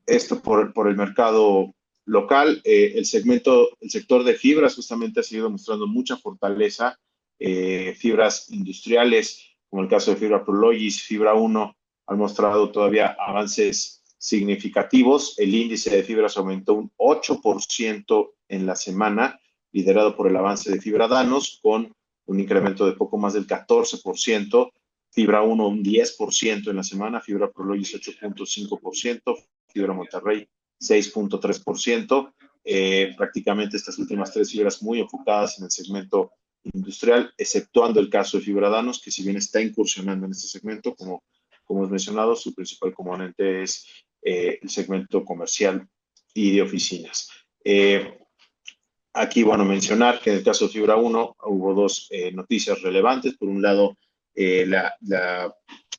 Esto por el mercado local. El sector de fibras justamente ha seguido mostrando mucha fortaleza. Fibras industriales, como el caso de Fibra Prologis, Fibra Uno, han mostrado todavía avances significativos. El índice de fibras aumentó un 8% en la semana, liderado por el avance de Fibra Danos, con un incremento de poco más del 14%. Fibra Uno un 10% en la semana, Fibra Prologis 8.5%, Fibra Monterrey 6.3%. Prácticamente estas últimas tres fibras muy enfocadas en el segmento industrial, exceptuando el caso de Fibra Danos, que si bien está incursionando en este segmento, como es mencionado, su principal componente es el segmento comercial y de oficinas. Aquí, bueno, mencionar que en el caso de Fibra Uno hubo dos noticias relevantes. Por un lado,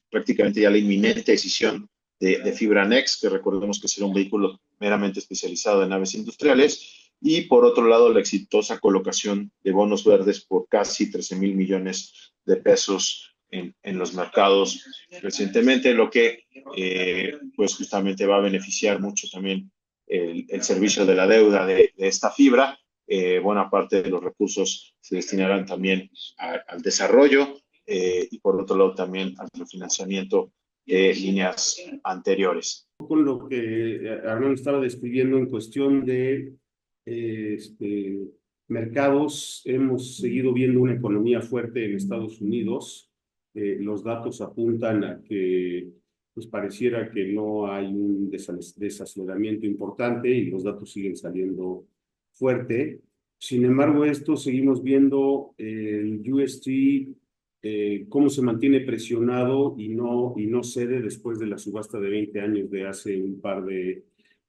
prácticamente ya la inminente decisión de Fibra Next, que recordemos que será un vehículo meramente especializado en naves industriales, y por otro lado, la exitosa colocación de bonos verdes por casi 13,000 millones de pesos en los mercados recientemente, lo que pues justamente va a beneficiar mucho también el servicio de la deuda de esta fibra. Buena parte de los recursos se destinarán también al desarrollo y por otro lado también al refinanciamiento de líneas anteriores. Con lo que Armando estaba describiendo en cuestión de mercados, hemos seguido viendo una economía fuerte en Estados Unidos. Los datos apuntan a que pues pareciera que no hay un desaceleramiento importante y los datos siguen saliendo fuerte. Sin embargo, esto seguimos viendo el UST cómo se mantiene presionado y no cede después de la subasta de 20 años de hace un par de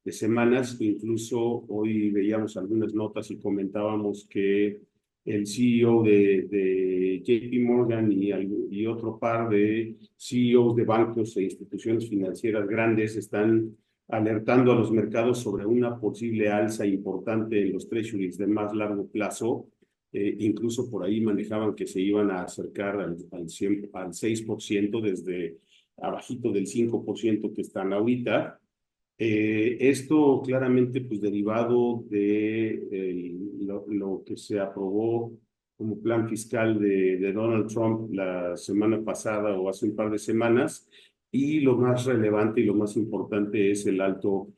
semanas. Incluso hoy veíamos algunas notas y comentábamos que el CEO de JP Morgan y otro par de CEOs de bancos e instituciones financieras grandes están alertando a los mercados sobre una posible alza importante en los treasuries de más largo plazo. Incluso por ahí manejaban que se iban a acercar al 6% desde abajito del 5% que están ahorita. Esto claramente pues derivado de lo que se aprobó como plan fiscal de Donald Trump la semana pasada o hace un par de semanas, y lo más relevante y lo más importante es el alto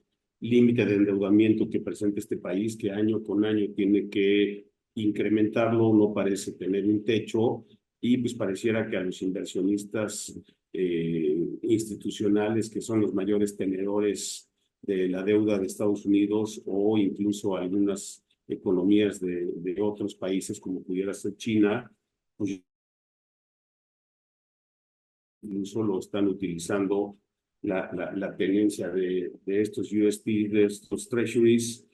límite de endeudamiento que presenta este país, que año con año tiene que incrementarlo, no parece tener un techo, y pues pareciera que a los inversionistas institucionales, que son los mayores tenedores de la deuda de Estados Unidos o incluso algunas economías de otros países como pudiera ser China, pues incluso lo están utilizando la tenencia de estos UST, de estos treasuries,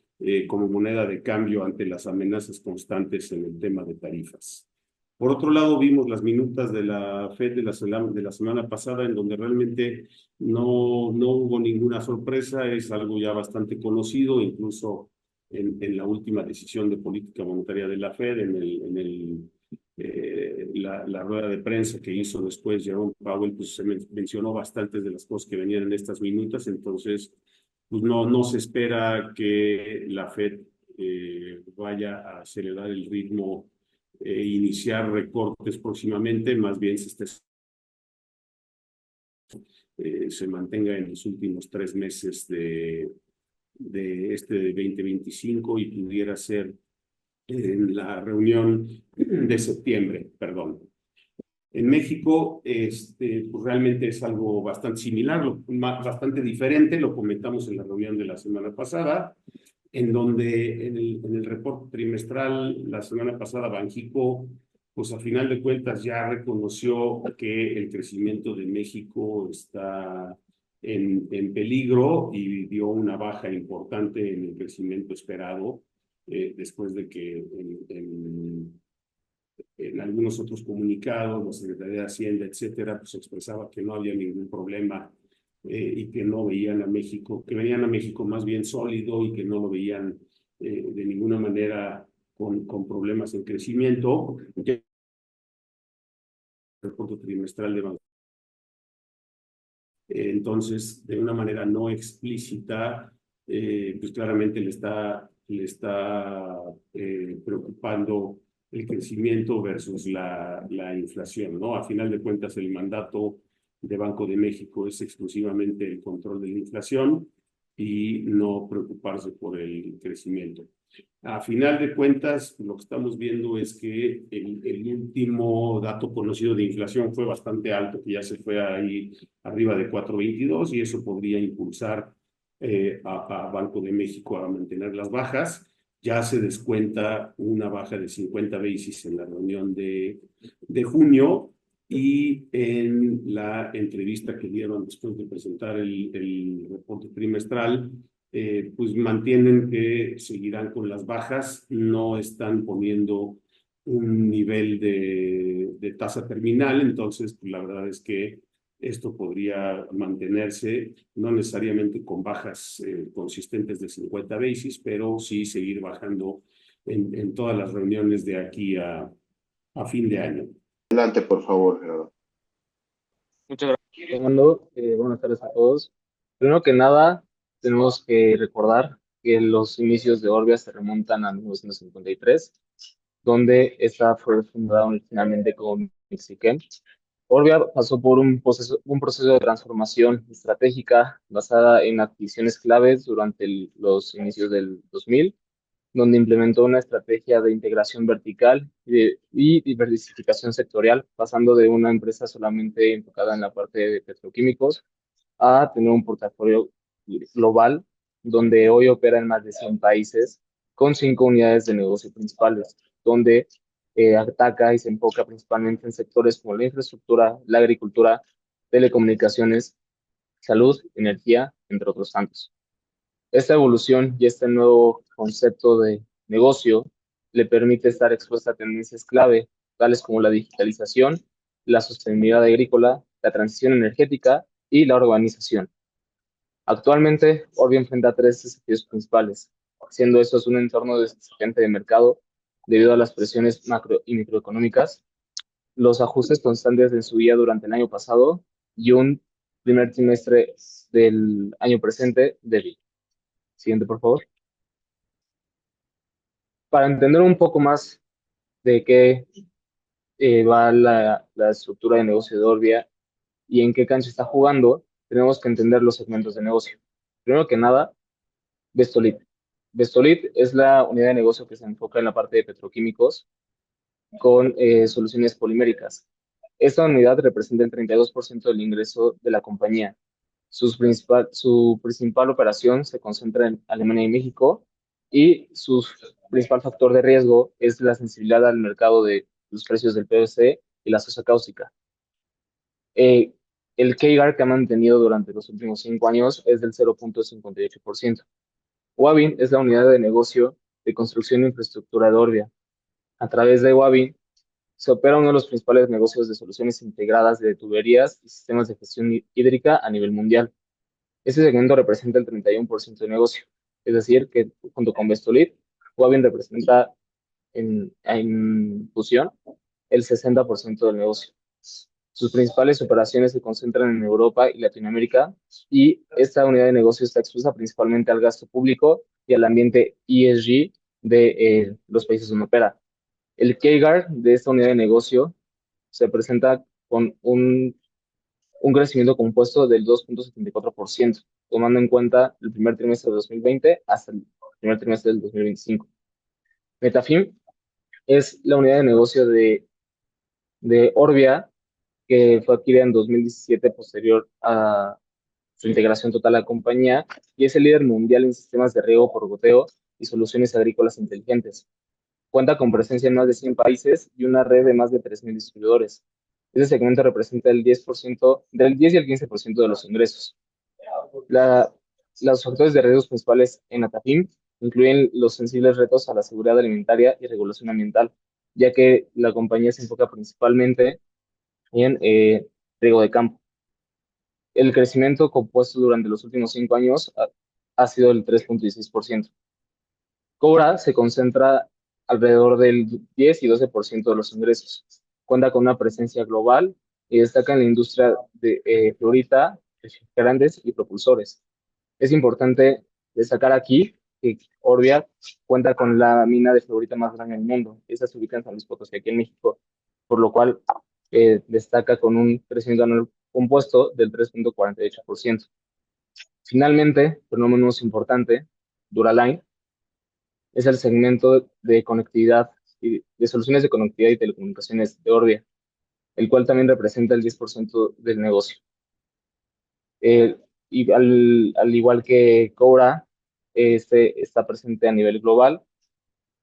como moneda de cambio ante las amenazas constantes en el tema de tarifas. Por otro lado, vimos las minutas de la FED de la semana pasada, en donde realmente no hubo ninguna sorpresa, es algo ya bastante conocido, incluso en la última decisión de política monetaria de la FED, la rueda de prensa que hizo después Jerome Powell, pues se mencionó bastantes de las cosas que venían en estas minutas. Entonces pues no se espera que la FED vaya a acelerar el ritmo, iniciar recortes próximamente, más bien se mantenga en los últimos 3 meses de 2025 y pudiera ser en la reunión de septiembre, perdón. En México, pues realmente es algo bastante similar, bastante diferente, lo comentamos en la reunión de la semana pasada, en donde en el reporte trimestral la semana pasada Banxico, pues a final de cuentas ya reconoció que el crecimiento de México está en peligro y dio una baja importante en el crecimiento esperado, después de que en algunos otros comunicados, la Secretaría de Hacienda, etcétera, pues expresaba que no había ningún problema y que no veían a México, que veían a México más bien sólido y que no lo veían de ninguna manera con problemas en crecimiento. El reporte trimestral de Banco Entonces, de una manera no explícita, pues claramente le está preocupando el crecimiento versus la inflación, ¿no? A final de cuentas, el mandato de Banco de México es exclusivamente el control de la inflación y no preocuparse por el crecimiento. A final de cuentas, lo que estamos viendo es que el último dato conocido de inflación fue bastante alto, que ya se fue ahí arriba de 4.22, y eso podría impulsar a Banco de México a mantener las bajas. Ya se descuenta una baja de 50 basis en la reunión de junio, y en la entrevista que dieron después de presentar el reporte trimestral, pues mantienen que seguirán con las bajas, no están poniendo un nivel de tasa terminal. Entonces pues la verdad es que esto podría mantenerse, no necesariamente con bajas consistentes de 50 basis, pero sí seguir bajando en todas las reuniones de aquí a fin de año. Adelante, por favor, Gerardo. Muchas gracias, Fernando. Buenas tardes a todos. Primero que nada, tenemos que recordar que los inicios de Orbia se remontan a 1953, donde esta fue fundada originalmente como Mexiquén. Orbia pasó por un proceso de transformación estratégica basada en adquisiciones claves durante los inicios del 2000, donde implementó una estrategia de integración vertical y diversificación sectorial, pasando de una empresa solamente enfocada en la parte de petroquímicos a tener un portafolio global, donde hoy opera en más de 100 países con 5 unidades de negocio principales, donde ataca y se enfoca principalmente en sectores como la infraestructura, la agricultura, telecomunicaciones, salud, energía, entre otros tantos. Esta evolución y este nuevo concepto de negocio le permite estar expuesta a tendencias clave, tales como la digitalización, la sostenibilidad agrícola, la transición energética y la urbanización. Actualmente, Orbia enfrenta tres desafíos principales, siendo estos un entorno desafiante de mercado debido a las presiones macro y microeconómicas, los ajustes constantes en su vida durante el año pasado y un primer trimestre del año presente débil. Siguiente, por favor. Para entender un poco más de qué va la estructura de negocio de Orbia y en qué cancha está jugando, tenemos que entender los segmentos de negocio. Primero que nada, Vestolit. Vestolit es la unidad de negocio que se enfoca en la parte de petroquímicos con soluciones poliméricas. Esta unidad representa el 32% del ingreso de la compañía. Su principal operación se concentra en Alemania y México, y su principal factor de riesgo es la sensibilidad al mercado de los precios del PVC y la sosa cáustica. El CAGR que ha mantenido durante los últimos 5 años es del 0.58%. Wavin es la unidad de negocio de construcción e infraestructura de Orbia. A través de Wavin se opera uno de los principales negocios de soluciones integradas de tuberías y sistemas de gestión hídrica a nivel mundial. Este segmento representa el 31% de negocio, es decir, que junto con Vestolit, Wavin representa en fusión el 60% del negocio. Sus principales operaciones se concentran en Europa y Latinoamérica, y esta unidad de negocio está expuesta principalmente al gasto público y al ambiente ESG de los países donde opera. El CAGR de esta unidad de negocio se presenta con un crecimiento compuesto del 2.74%, tomando en cuenta el primer trimestre de 2020 hasta el primer trimestre del 2025. Metafim es la unidad de negocio de Orbia, que fue adquirida en 2017 posterior a su integración total a la compañía, y es el líder mundial en sistemas de riego por goteo y soluciones agrícolas inteligentes. Cuenta con presencia en más de 100 países y una red de más de 3.000 distribuidores. Este segmento representa el 10%, del 10 y el 15% de los ingresos. Los factores de riesgos principales en Atapim incluyen los sensibles retos a la seguridad alimentaria y regulación ambiental, ya que la compañía se enfoca principalmente en riego de campo. El crecimiento compuesto durante los últimos 5 años ha sido el 3.16%. Cobra se concentra alrededor del 10 y 12% de los ingresos. Cuenta con una presencia global y destaca en la industria de florita, refrigerantes y propulsores. Es importante destacar aquí que Orbia cuenta con la mina de fluorita más grande del mundo. Esta se ubica en San Luis Potosí, aquí en México, por lo cual destaca con un crecimiento anual compuesto del 3,48%. Finalmente, pero no menos importante, Duraline es el segmento de conectividad y de soluciones de conectividad y telecomunicaciones de Orbia, el cual también representa el 10% del negocio. Y al igual que Cobra, este está presente a nivel global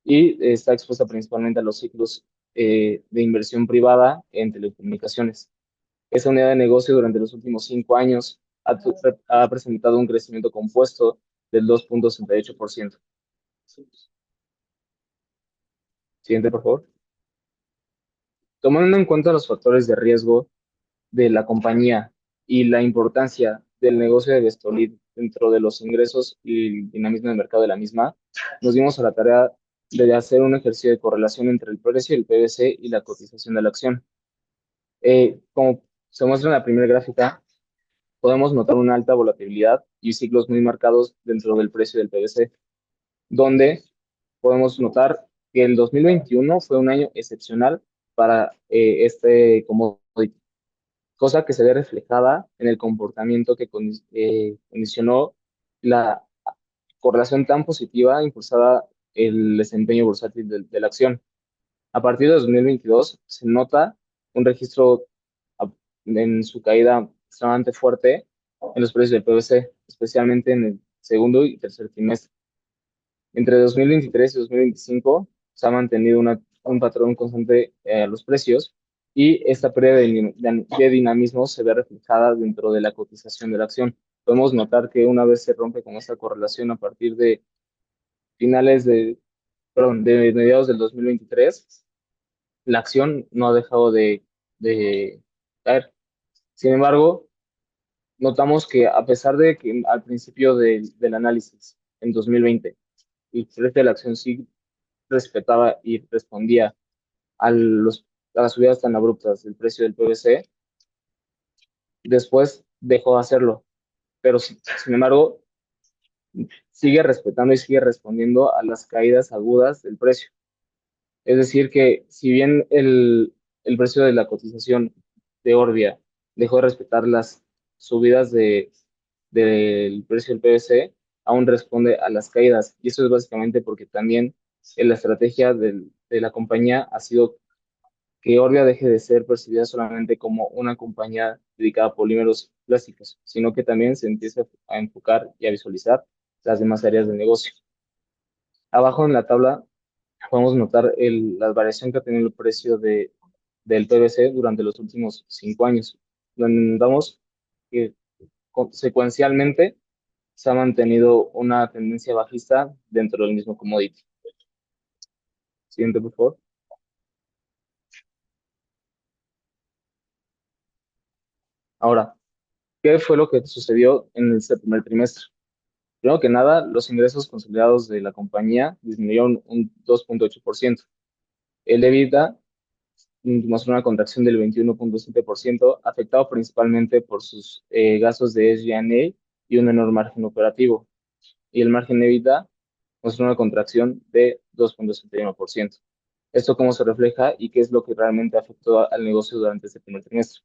y está expuesta principalmente a los ciclos de inversión privada en telecomunicaciones. Esa unidad de negocio durante los últimos 5 años ha presentado un crecimiento compuesto del 2,68%. Siguiente, por favor. Tomando en cuenta los factores de riesgo de la compañía y la importancia del negocio de Bestolid dentro de los ingresos y el dinamismo del mercado de la misma, nos dimos a la tarea de hacer un ejercicio de correlación entre el precio del PVC y la cotización de la acción. Como se muestra en la primera gráfica, podemos notar una alta volatilidad y ciclos muy marcados dentro del precio del PVC, donde podemos notar que el 2021 fue un año excepcional para este commodity, cosa que se ve reflejada en el comportamiento que condicionó la correlación tan positiva impulsada el desempeño bursátil de la acción. A partir de 2022 se nota un registro en su caída extremadamente fuerte en los precios del PVC, especialmente en el segundo y tercer trimestre. Entre 2023 y 2025 se ha mantenido un patrón constante a los precios y esta pérdida de dinamismo se ve reflejada dentro de la cotización de la acción. Podemos notar que una vez se rompe con esta correlación a partir de de mediados del 2023, la acción no ha dejado de caer. Sin embargo, notamos que a pesar de que al principio del análisis, en 2020, el precio de la acción sí respetaba y respondía a las subidas tan abruptas del precio del PVC, después dejó de hacerlo. Pero sin embargo, sigue respetando y sigue respondiendo a las caídas agudas del precio. Es decir, que si bien el precio de la cotización de Orbia dejó de respetar las subidas del precio del PVC, aún responde a las caídas. Y eso es básicamente porque también la estrategia de la compañía ha sido que Orbia deje de ser percibida solamente como una compañía dedicada a polímeros plásticos, sino que también se empiece a enfocar y a visualizar las demás áreas del negocio. Abajo en la tabla podemos notar la variación que ha tenido el precio del PVC durante los últimos 5 años, donde vemos que secuencialmente se ha mantenido una tendencia bajista dentro del mismo commodity. Siguiente, por favor. Ahora, ¿qué fue lo que sucedió en este primer trimestre? Primero que nada, los ingresos consolidados de la compañía disminuyeron un 2,8%. El EBITDA mostró una contracción del 21,7%, afectado principalmente por sus gastos de SG&A y un menor margen operativo. Y el margen EBITDA mostró una contracción de 2,61%. ¿Esto cómo se refleja y qué es lo que realmente afectó al negocio durante este primer trimestre?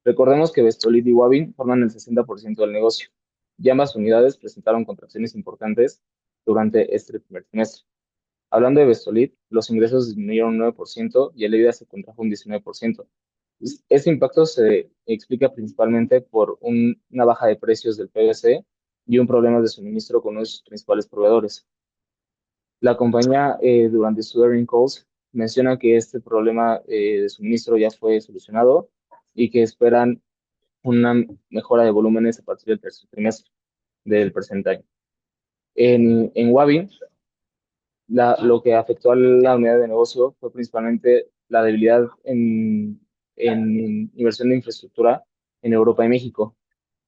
Recordemos que Bestolid y Wavin forman el 60% del negocio, y ambas unidades presentaron contracciones importantes durante este primer trimestre. Hablando de Bestolid, los ingresos disminuyeron un 9% y el EBITDA se contrajo un 19%. Este impacto se explica principalmente por una baja de precios del PVC y un problema de suministro con uno de sus principales proveedores. La compañía, durante su earnings calls, menciona que este problema de suministro ya fue solucionado y que esperan una mejora de volúmenes a partir del tercer trimestre del presente año. En Wabi, lo que afectó a la unidad de negocio fue principalmente la debilidad en inversión de infraestructura en Europa y México,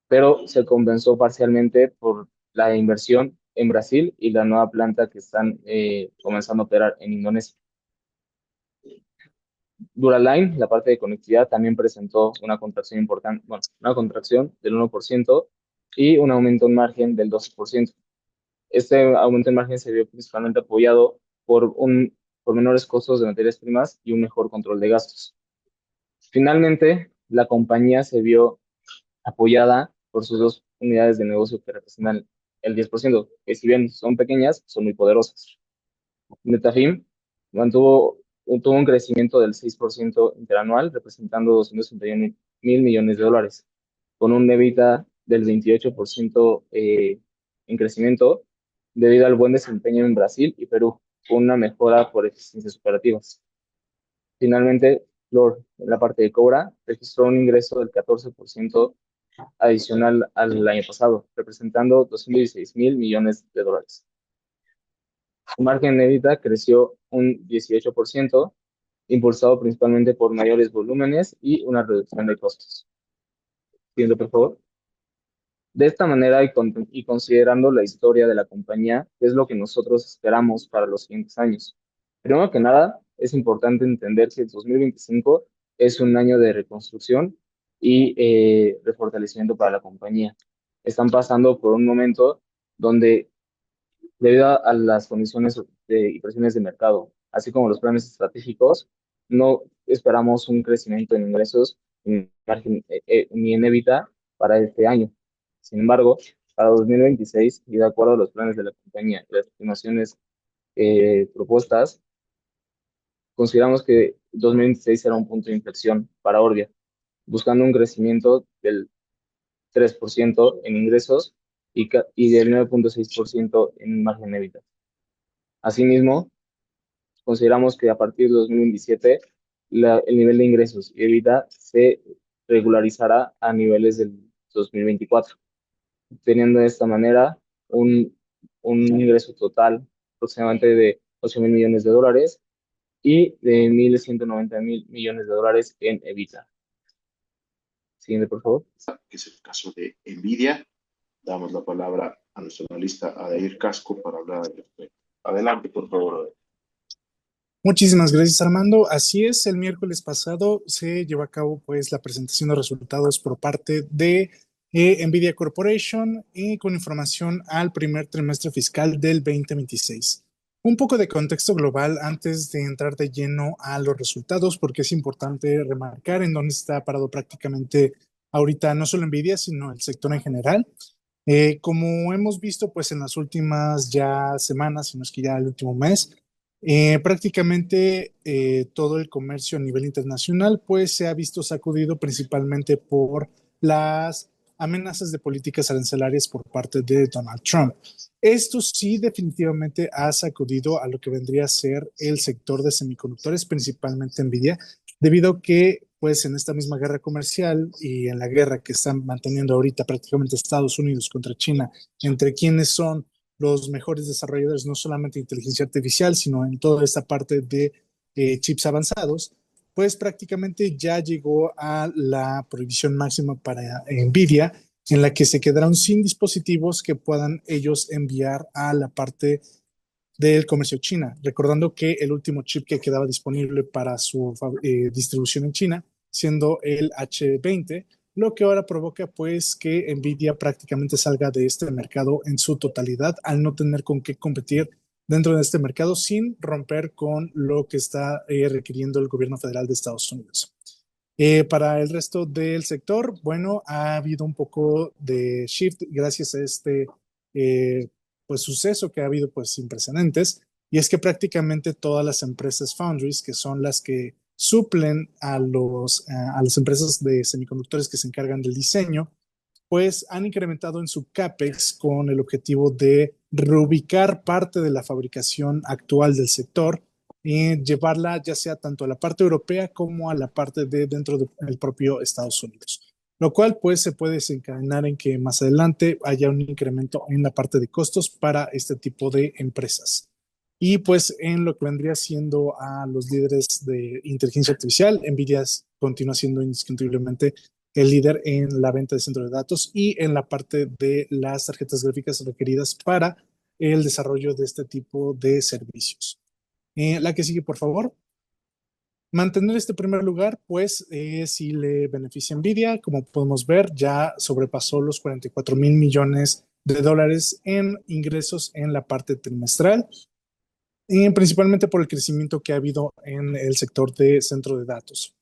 pero se compensó parcialmente por la inversión en Brasil y la nueva planta que están comenzando a operar en Indonesia. Duraline, la parte de conectividad, también presentó una contracción importante, bueno, una contracción del 1% y un aumento en margen del 12%. Este aumento en margen se vio principalmente apoyado por menores costos de materias primas y un mejor control de gastos. Finalmente, la compañía se vio apoyada por sus dos unidades de negocio que representan el 10%, que si bien son pequeñas, son muy poderosas. Netafim tuvo un crecimiento del 6% interanual, representando 261 mil millones de dólares, con un EBITDA del 28% en crecimiento, debido al buen desempeño en Brasil y Perú, con una mejora por eficiencias operativas. Finalmente, Fluor, en la parte de Cobra, registró un ingreso del 14% adicional al año pasado, representando 216 mil millones de dólares. Su margen EBITDA creció un 18%, impulsado principalmente por mayores volúmenes y una reducción de costos. Siguiente, por favor. De esta manera y considerando la historia de la compañía, ¿qué es lo que nosotros esperamos para los siguientes años? Primero que nada, es importante entender que el 2025 es un año de reconstrucción y de fortalecimiento para la compañía. Están pasando por un momento donde, debido a las condiciones y presiones de mercado, así como los planes estratégicos, no esperamos un crecimiento en ingresos ni en EBITDA para este año. Sin embargo, para 2026, y de acuerdo a los planes de la compañía y las estimaciones propuestas, consideramos que 2026 será un punto de inflexión para Orbia, buscando un crecimiento del 3% en ingresos y del 9.6% en margen EBITDA. Asimismo, consideramos que a partir de 2027 el nivel de ingresos y EBITDA se regularizará a niveles del 2024, teniendo de esta manera un, un ingreso total aproximadamente de 8 mil millones de dólares y de 1.190 mil millones de dólares en EBITDA. Siguiente, por favor. Que es el caso de NVIDIA. Damos la palabra a nuestro analista Adair Casco para hablar al respecto. Adelante, por favor. Muchísimas gracias, Armando. Así es, el miércoles pasado se llevó a cabo pues la presentación de resultados por parte de NVIDIA Corporation y con información al primer trimestre fiscal del 2026. Un poco de contexto global antes de entrar de lleno a los resultados, porque es importante remarcar en dónde está parado prácticamente ahorita no solo NVIDIA, sino el sector en general. Como hemos visto pues en las últimas ya semanas, si no es que ya el último mes, prácticamente todo el comercio a nivel internacional pues se ha visto sacudido principalmente por las amenazas de políticas arancelarias por parte de Donald Trump. Esto sí definitivamente ha sacudido a lo que vendría a ser el sector de semiconductores, principalmente Nvidia, debido a que pues en esta misma guerra comercial y en la guerra que están manteniendo ahorita prácticamente Estados Unidos contra China, entre quienes son los mejores desarrolladores, no solamente de inteligencia artificial, sino en toda esta parte de chips avanzados, pues prácticamente ya llegó a la prohibición máxima para Nvidia, en la que se quedaron sin dispositivos que puedan ellos enviar a la parte del comercio China, recordando que el último chip que quedaba disponible para su distribución en China, siendo el H20, lo que ahora provoca pues que Nvidia prácticamente salga de este mercado en su totalidad al no tener con qué competir dentro de este mercado sin romper con lo que está requiriendo el gobierno federal de Estados Unidos. Para el resto del sector, bueno, ha habido un poco de shift gracias a este pues suceso que ha habido pues sin precedentes, y es que prácticamente todas las empresas foundries, que son las que suplen a las empresas de semiconductores que se encargan del diseño, pues han incrementado en su CAPEX con el objetivo de reubicar parte de la fabricación actual del sector y llevarla ya sea tanto a la parte europea como a la parte de dentro del propio Estados Unidos. Lo cual pues se puede desencadenar en que más adelante haya un incremento en la parte de costos para este tipo de empresas. Y pues en lo que vendría siendo a los líderes de inteligencia artificial, NVIDIA continúa siendo indiscutiblemente el líder en la venta de centros de datos y en la parte de las tarjetas gráficas requeridas para el desarrollo de este tipo de servicios. La que sigue, por favor. Mantener este primer lugar, pues sí le beneficia a Nvidia. Como podemos ver, ya sobrepasó los 44.000 millones de dólares en ingresos en la parte trimestral, y principalmente por el crecimiento que ha habido en el sector de centro de datos,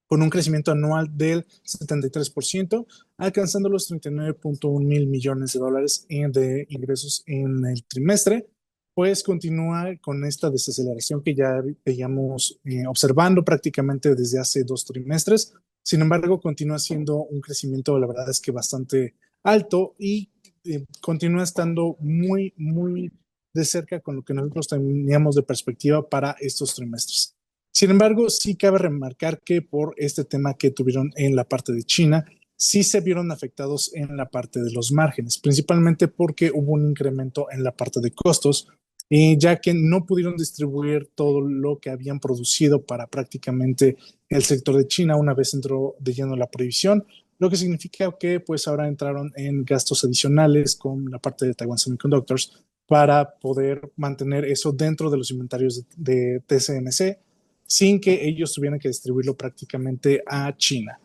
con un crecimiento anual del 73%, alcanzando los 39.1 mil millones de dólares de ingresos en el trimestre. Pues continúa con esta desaceleración que ya veíamos observando prácticamente desde hace 2 trimestres. Sin embargo, continúa siendo un crecimiento, la verdad es que bastante alto, y continúa estando muy, muy de cerca con lo que nosotros teníamos de perspectiva para estos trimestres. Sin embargo, sí cabe remarcar que por este tema que tuvieron en la parte de China, sí se vieron afectados en la parte de los márgenes, principalmente porque hubo un incremento en la parte de costos, ya que no pudieron distribuir todo lo que habían producido para prácticamente el sector de China una vez entró de lleno la prohibición, lo que significa que pues ahora entraron en gastos adicionales con la parte de Taiwan Semiconductors para poder mantener eso dentro de los inventarios de TSMC, sin que ellos tuvieran que distribuirlo prácticamente a China.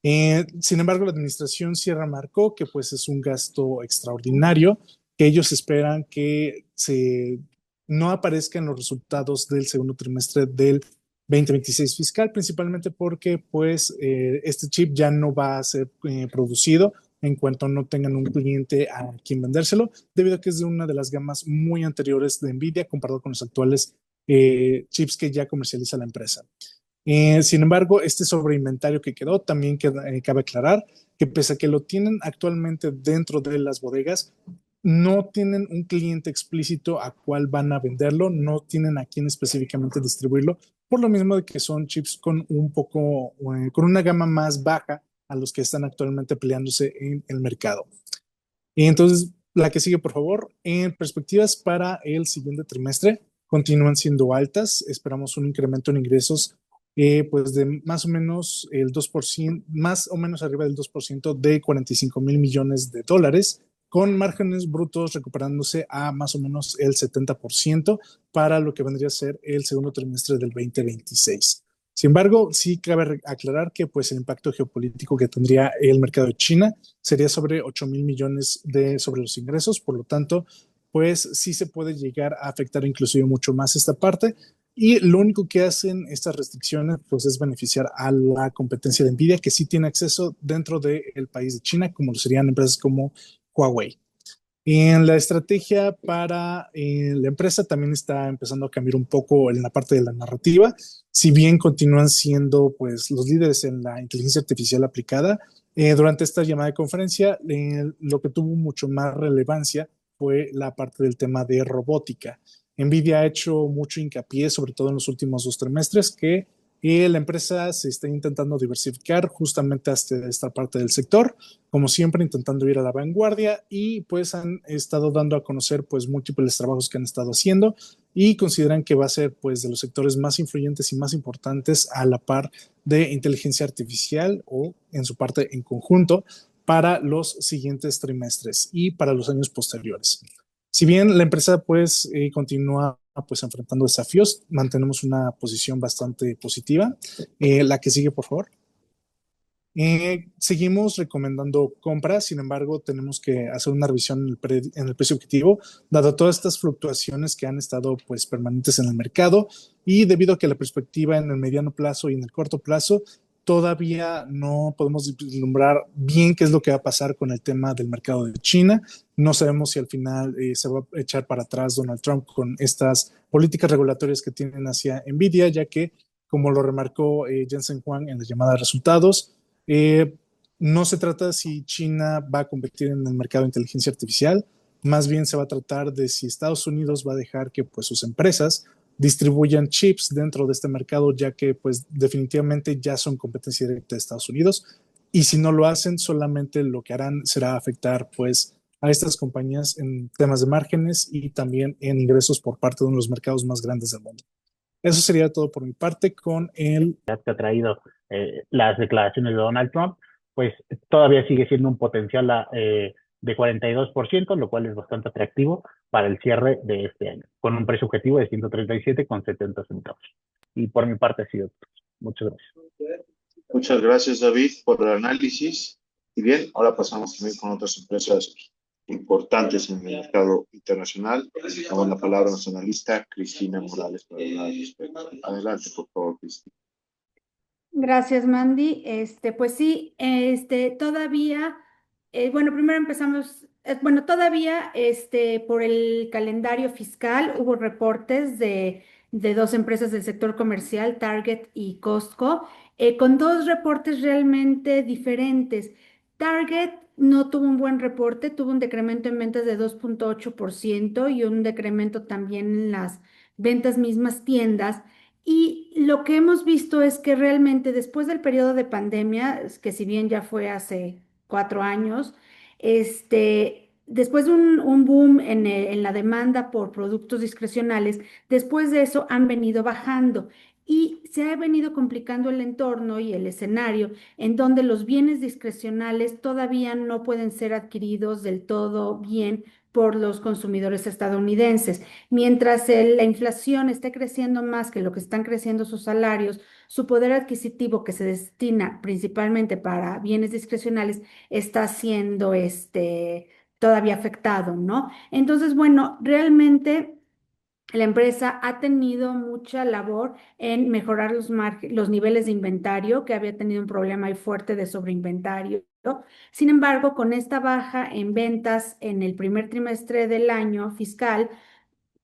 Sin embargo, la administración sí remarcó que pues es un gasto extraordinario, que ellos esperan que no aparezcan los resultados del segundo trimestre del 2026 fiscal, principalmente porque pues este chip ya no va a ser producido en cuanto no tengan un cliente a quien vendérselo, debido a que es de una de las gamas muy anteriores de Nvidia comparado con los actuales chips que ya comercializa la empresa. Sin embargo, este sobreinventario que quedó, también cabe aclarar que pese a que lo tienen actualmente dentro de las bodegas, no tienen un cliente explícito a cuál van a venderlo, no tienen a quién específicamente distribuirlo, por lo mismo de que son chips con con una gama más baja a los que están actualmente peleándose en el mercado. Y entonces, la que sigue, por favor. En perspectivas para el siguiente trimestre, continúan siendo altas. Esperamos un incremento en ingresos pues de más o menos el 2%, más o menos arriba del 2% de 45.000 millones de dólares, con márgenes brutos recuperándose a más o menos el 70% para lo que vendría a ser el segundo trimestre del 2026. Sin embargo, sí cabe aclarar que pues el impacto geopolítico que tendría el mercado de China sería sobre 8.000 millones sobre los ingresos, por lo tanto, pues sí se puede llegar a afectar inclusive mucho más esta parte, y lo único que hacen estas restricciones pues es beneficiar a la competencia de Nvidia, que sí tiene acceso dentro del país de China, como lo serían empresas como Huawei. En la estrategia para la empresa también está empezando a cambiar un poco en la parte de la narrativa. Si bien continúan siendo pues los líderes en la inteligencia artificial aplicada, durante esta llamada de conferencia lo que tuvo mucho más relevancia fue la parte del tema de robótica. Nvidia ha hecho mucho hincapié, sobre todo en los últimos 2 trimestres, que la empresa se está intentando diversificar justamente hasta esta parte del sector, como siempre intentando ir a la vanguardia, y pues han estado dando a conocer pues múltiples trabajos que han estado haciendo, y consideran que va a ser pues de los sectores más influyentes y más importantes a la par de inteligencia artificial, o en su parte en conjunto, para los siguientes trimestres y para los años posteriores. Si bien la empresa pues continúa pues enfrentando desafíos, mantenemos una posición bastante positiva. La que sigue, por favor. Seguimos recomendando compras, sin embargo, tenemos que hacer una revisión en el precio objetivo, dado todas estas fluctuaciones que han estado pues permanentes en el mercado, y debido a que la perspectiva en el mediano plazo y en el corto plazo todavía no podemos vislumbrar bien qué es lo que va a pasar con el tema del mercado de China. No sabemos si al final se va a echar para atrás Donald Trump con estas políticas regulatorias que tienen hacia Nvidia, ya que, como lo remarcó Jensen Huang en la llamada de resultados, no se trata si China va a competir en el mercado de inteligencia artificial, más bien se va a tratar de si Estados Unidos va a dejar que pues, sus empresas distribuyan chips dentro de este mercado, ya que pues definitivamente ya son competencia directa de Estados Unidos, y si no lo hacen, solamente lo que harán será afectar pues a estas compañías en temas de márgenes y también en ingresos por parte de uno de los mercados más grandes del mundo. Eso sería todo por mi parte con el... que ha traído las declaraciones de Donald Trump, pues todavía sigue siendo un potencial de 42%, lo cual es bastante atractivo para el cierre de este año, con un precio objetivo de 137,70 centavos. Y por mi parte ha sido todo. Muchas gracias. Muchas gracias, David, por el análisis. Y bien, ahora pasamos también con otras empresas importantes en el mercado internacional. Damos la palabra a nuestra analista Cristina Morales para hablar al respecto. Adelante, por favor, Cristina. Gracias, Mandy. Pues sí, todavía, bueno, primero empezamos, bueno, todavía, por el calendario fiscal hubo reportes de dos empresas del sector comercial, Target y Costco, con dos reportes realmente diferentes. Target no tuvo un buen reporte, tuvo un decremento en ventas de 2,8% y un decremento también en las ventas mismas tiendas. Y lo que hemos visto es que realmente después del periodo de pandemia, que si bien ya fue hace 4 años, después de un boom en la demanda por productos discrecionales, después de eso han venido bajando y se ha venido complicando el entorno y el escenario en donde los bienes discrecionales todavía no pueden ser adquiridos del todo bien por los consumidores estadounidenses. Mientras la inflación esté creciendo más que lo que están creciendo sus salarios, su poder adquisitivo que se destina principalmente para bienes discrecionales está siendo todavía afectado, ¿no? Entonces, bueno, realmente la empresa ha tenido mucha labor en mejorar los niveles de inventario, que había tenido un problema ahí fuerte de sobreinventario. Sin embargo, con esta baja en ventas en el primer trimestre del año fiscal,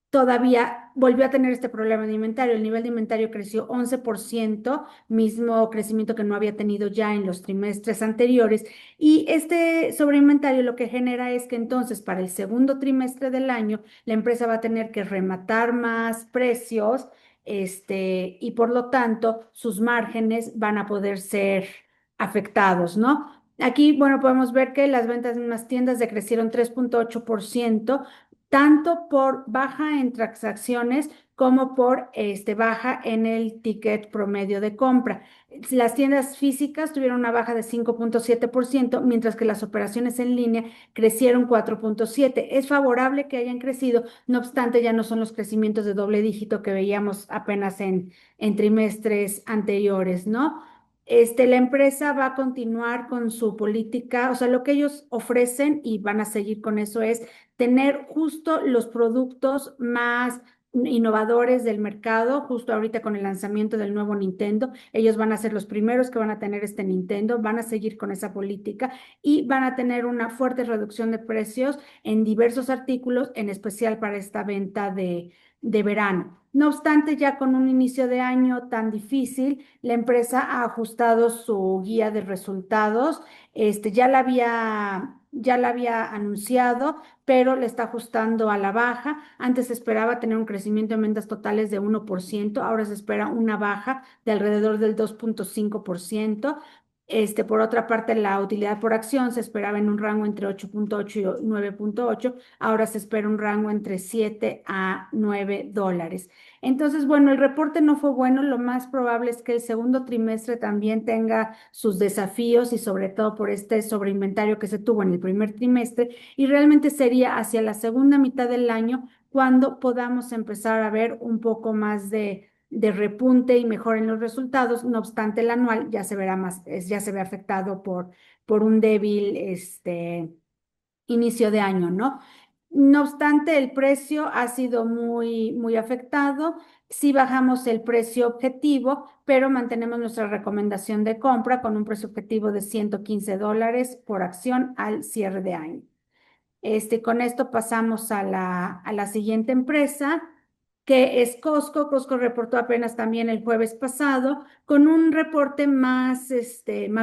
todavía volvió a tener este problema de inventario. El nivel de inventario creció 11%, mismo crecimiento que no había tenido ya en los trimestres anteriores. Y este sobreinventario lo que genera es que entonces para el segundo trimestre del año la empresa va a tener que rematar más precios, y por lo tanto sus márgenes van a poder ser afectados, ¿no? Aquí, bueno, podemos ver que las ventas en las tiendas decrecieron 3,8%, tanto por baja en transacciones como por baja en el ticket promedio de compra. Las tiendas físicas tuvieron una baja de 5,7%, mientras que las operaciones en línea crecieron 4,7%. Es favorable que hayan crecido, no obstante, ya no son los crecimientos de doble dígito que veíamos apenas en trimestres anteriores, ¿no? La empresa va a continuar con su política, o sea, lo que ellos ofrecen y van a seguir con eso es tener justo los productos más innovadores del mercado, justo ahorita con el lanzamiento del nuevo Nintendo. Ellos van a ser los primeros que van a tener este Nintendo, van a seguir con esa política y van a tener una fuerte reducción de precios en diversos artículos, en especial para esta venta de verano. No obstante, ya con un inicio de año tan difícil, la empresa ha ajustado su guía de resultados. Ya la había anunciado, pero le está ajustando a la baja. Antes se esperaba tener un crecimiento en ventas totales de 1%, ahora se espera una baja de alrededor del 2,5%. Por otra parte, la utilidad por acción se esperaba en un rango entre 8,8 y 9,8, ahora se espera un rango entre 7 a 9 dólares. Entonces, bueno, el reporte no fue bueno, lo más probable es que el segundo trimestre también tenga sus desafíos y sobre todo por este sobreinventario que se tuvo en el primer trimestre y realmente sería hacia la segunda mitad del año cuando podamos empezar a ver un poco más de repunte y mejora en los resultados. No obstante, el anual ya se verá más, ya se ve afectado por un débil inicio de año, ¿no? No obstante, el precio ha sido muy, muy afectado. Sí bajamos el precio objetivo, pero mantenemos nuestra recomendación de compra con un precio objetivo de 115 dólares por acción al cierre de año. Con esto pasamos a la siguiente empresa, que es Costco. Costco reportó apenas también el jueves pasado con un reporte más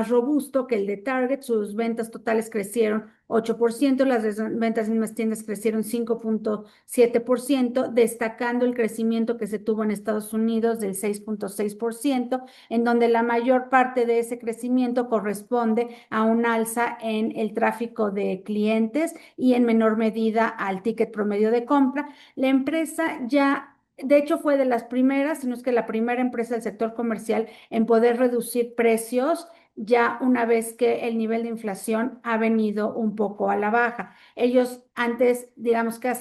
robusto que el de Target. Sus ventas totales crecieron 8%, las ventas en las tiendas crecieron 5,7%, destacando el crecimiento que se tuvo en Estados Unidos del 6,6%, en donde la mayor parte de ese crecimiento corresponde a un alza en el tráfico de clientes y en menor medida al ticket promedio de compra. La empresa ya de hecho, fue de las primeras, si no es que la primera empresa del sector comercial en poder reducir precios ya una vez que el nivel de inflación ha venido un poco a la baja. Ellos Antes, digamos que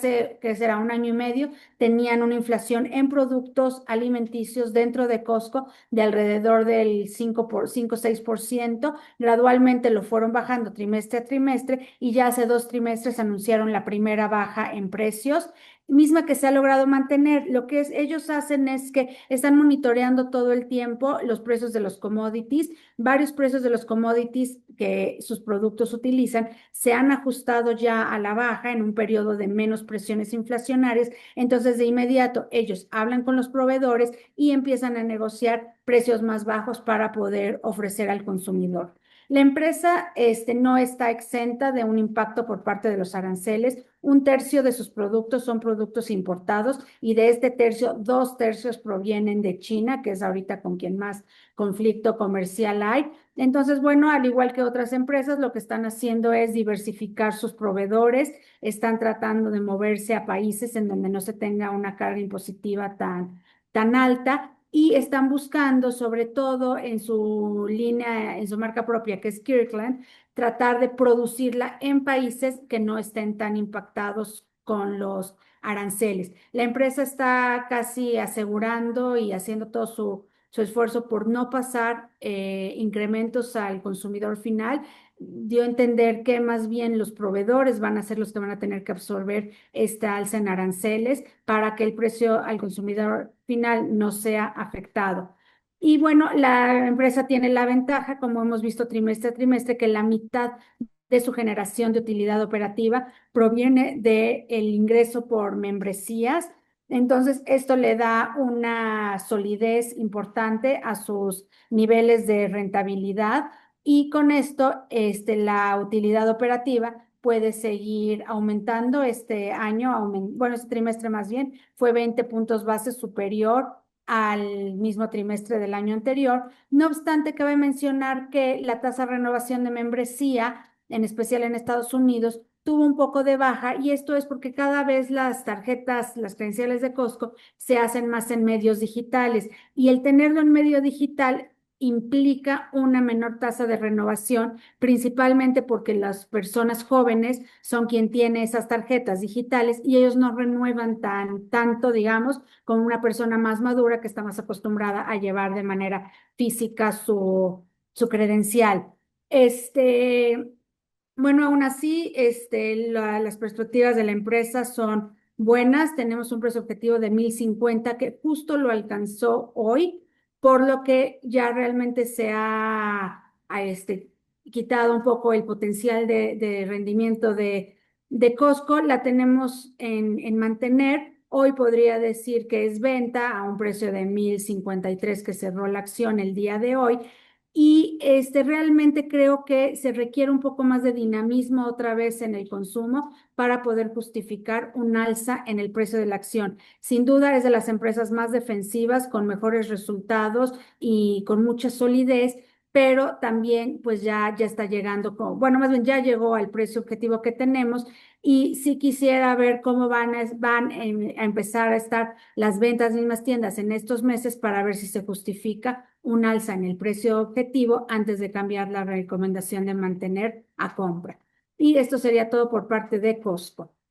que será un año y medio, tenían una inflación en productos alimenticios dentro de Costco de alrededor del 5-6%. Gradualmente lo fueron bajando trimestre a trimestre y ya hace 2 trimestres anunciaron la primera baja en precios, misma que se ha logrado mantener. Lo que ellos hacen es que están monitoreando todo el tiempo los precios de los commodities. Varios precios de los commodities que sus productos utilizan se han ajustado ya a la baja en un periodo de menos presiones inflacionarias. Entonces, de inmediato, ellos hablan con los proveedores y empiezan a negociar precios más bajos para poder ofrecer al consumidor. La empresa no está exenta de un impacto por parte de los aranceles. 1/3 de sus productos son productos importados y de este tercio, 2/3 provienen de China, que es ahorita con quien más conflicto comercial hay. Entonces, bueno, al igual que otras empresas, lo que están haciendo es diversificar sus proveedores, están tratando de moverse a países en donde no se tenga una carga impositiva tan alta y están buscando, sobre todo en su línea, en su marca propia, que es Kirkland, tratar de producirla en países que no estén tan impactados con los aranceles. La empresa está casi asegurando y haciendo todo su esfuerzo por no pasar incrementos al consumidor final. Dio a entender que más bien los proveedores van a ser los que van a tener que absorber esta alza en aranceles para que el precio al consumidor final no sea afectado. Y bueno, la empresa tiene la ventaja, como hemos visto trimestre a trimestre, que la mitad de su generación de utilidad operativa proviene del ingreso por membresías. Entonces, esto le da una solidez importante a sus niveles de rentabilidad y con esto la utilidad operativa puede seguir aumentando este año, bueno, este trimestre más bien, fue 20 puntos base superior al mismo trimestre del año anterior. No obstante, cabe mencionar que la tasa de renovación de membresía, en especial en Estados Unidos, tuvo un poco de baja y esto es porque cada vez las tarjetas, las credenciales de Costco se hacen más en medios digitales y el tenerlo en medio digital implica una menor tasa de renovación, principalmente porque las personas jóvenes son quien tiene esas tarjetas digitales y ellos no renuevan tanto, digamos, como una persona más madura que está más acostumbrada a llevar de manera física su credencial. Bueno, aún así, las perspectivas de la empresa son buenas. Tenemos un precio objetivo de 1,050 que justo lo alcanzó hoy, por lo que ya realmente se ha quitado un poco el potencial de rendimiento de Costco. La tenemos en mantener. Hoy podría decir que es venta a un precio de 1,053 que cerró la acción el día de hoy. Y realmente creo que se requiere un poco más de dinamismo otra vez en el consumo para poder justificar un alza en el precio de la acción. Sin duda es de las empresas más defensivas, con mejores resultados y con mucha solidez, pero también pues ya está llegando, bueno, más bien ya llegó al precio objetivo que tenemos y sí quisiera ver cómo van a empezar a estar las ventas en mismas tiendas en estos meses para ver si se justifica un alza en el precio objetivo antes de cambiar la recomendación de mantener a compra. Y esto sería todo por parte de Costco.